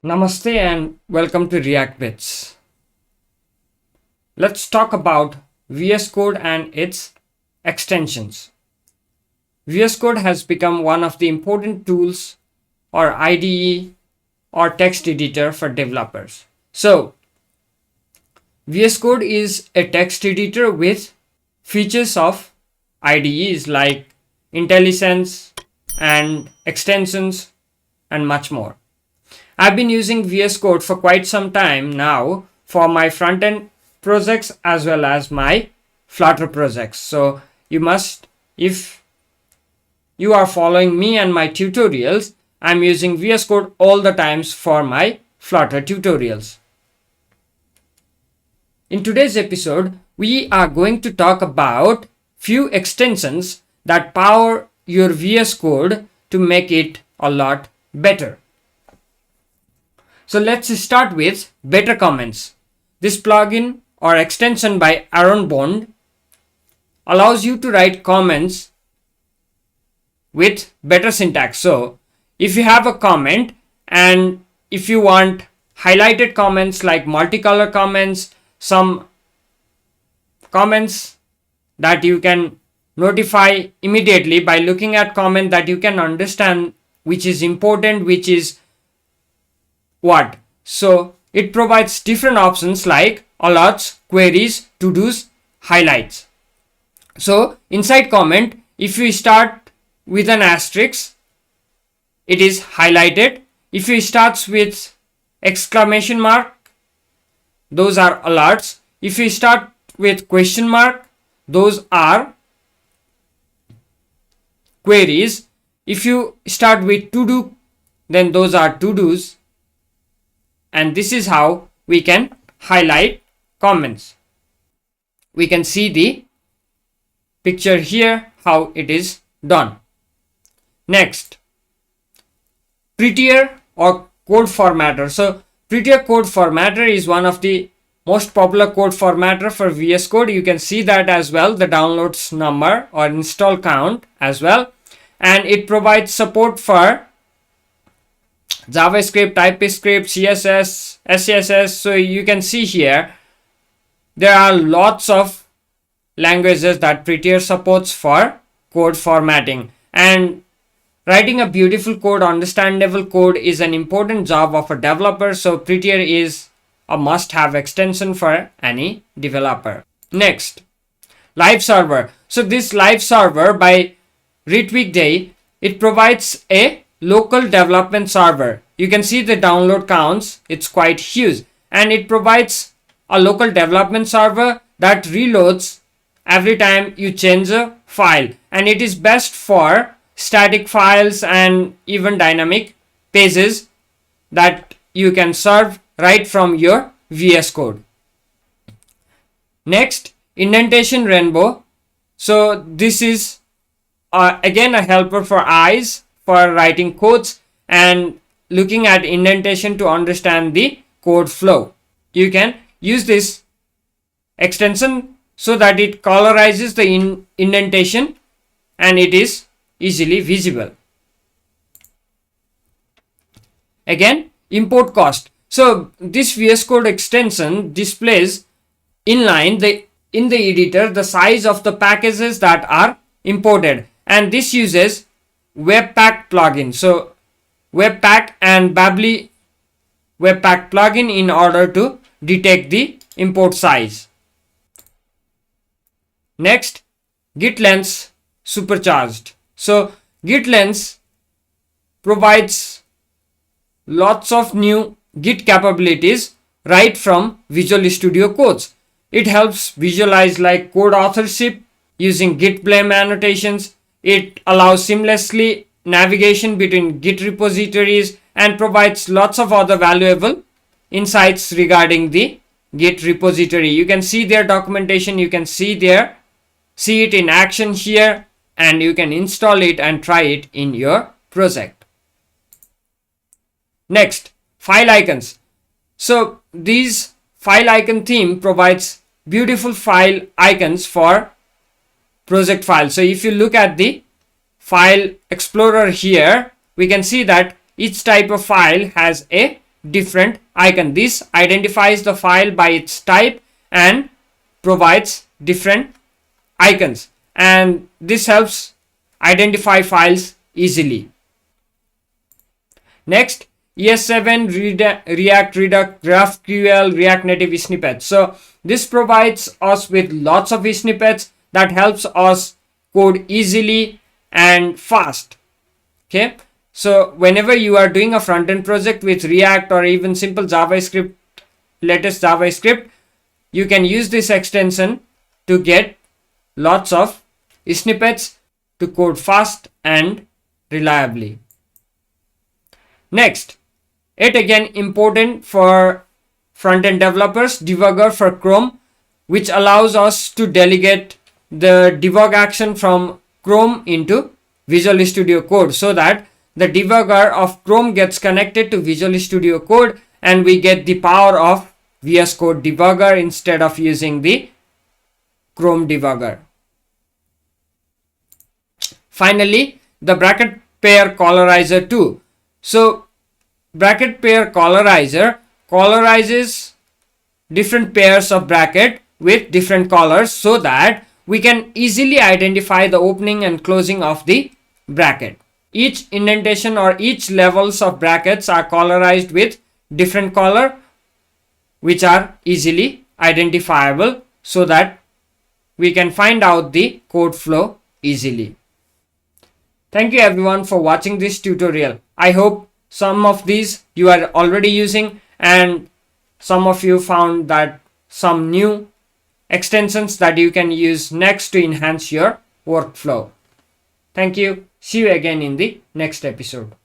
Namaste and welcome to ReactBits. Let's talk about VS Code and its extensions. VS Code has become one of the important tools or IDE or text editor for developers. So, VS Code is a text editor with features of IDEs like IntelliSense and extensions and much more. I've been using VS Code for quite some time now for my front-end projects as well as my Flutter projects. So if you are following me and my tutorials, I'm using VS Code all the times for my Flutter tutorials. In today's episode, we are going to talk about few extensions that power your VS Code to make it a lot better. So let's start with Better Comments. This plugin or extension by Aaron Bond allows you to write comments with better syntax. So if you have a comment and if you want highlighted comments like multicolor comments, some comments that you can notify immediately by looking at comment that you can understand which is important, which is what. So it provides different options like alerts, queries, to-dos, highlights. So inside comment, if you start with an asterisk, it is highlighted. If you start with exclamation mark, those are alerts. If you start with question mark, those are queries. If you start with to-do, then those are to-dos. And this is how we can highlight comments. We can see the picture here how it is done. Next, Prettier or code formatter. So Prettier code formatter is one of the most popular code formatter for VS Code. You can see that as well, the downloads number or install count as well. And it provides support for JavaScript, TypeScript, CSS, SCSS. So you can see here there are lots of languages that Prettier supports for code formatting. And writing a beautiful code, understandable code is an important job of a developer. So Prettier is a must-have extension for any developer. Next, Live Server. So this Live Server by ReactBits, it provides a local development server. You can see the download counts, it's quite huge, and it provides a local development server that reloads every time you change a file, and it is best for static files and even dynamic pages that you can serve right from your VS Code. Next, Indentation Rainbow. So this is again a helper for eyes for writing codes and looking at indentation to understand the code flow. You can use this extension so that it colorizes the indentation and it is easily visible. Again, import cost. So this VS Code extension displays inline in the editor the size of the packages that are imported, and this uses Webpack plugin. So Webpack and Bably Webpack plugin in order to detect the import size. Next, GitLens supercharged. So GitLens provides lots of new Git capabilities right from Visual Studio codes. It helps visualize like code authorship using Git blame annotations. It allows seamlessly navigation between Git repositories and provides lots of other valuable insights regarding the Git repository. You can see their documentation, you can see it in action here, and you can install it and try it in your project. Next, file icons. So these file icon theme provides beautiful file icons for project files. So if you look at the file explorer here, we can see that each type of file has a different icon. This identifies the file by its type and provides different icons, and this helps identify files easily. Next, ES7 React Redux GraphQL React Native snippets. So this provides us with lots of snippets that helps us code easily and fast. Okay, so whenever you are doing a front-end project with React or even simple JavaScript, latest JavaScript, you can use this extension to get lots of snippets to code fast and reliably. Next, it again important for front-end developers, Debugger for Chrome, which allows us to delegate the debug action from Chrome into Visual Studio Code, so that the debugger of Chrome gets connected to Visual Studio Code and we get the power of VS Code debugger instead of using the Chrome debugger. Finally, the bracket pair colorizer too. So bracket pair colorizer colorizes different pairs of bracket with different colors so that we can easily identify the opening and closing of the bracket. Each indentation or each levels of brackets are colorized with different color, which are easily identifiable so that we can find out the code flow easily. Thank you everyone for watching this tutorial. I hope some of these you are already using and some of you found that some new extensions that you can use next to enhance your workflow. Thank you. See you again in the next episode.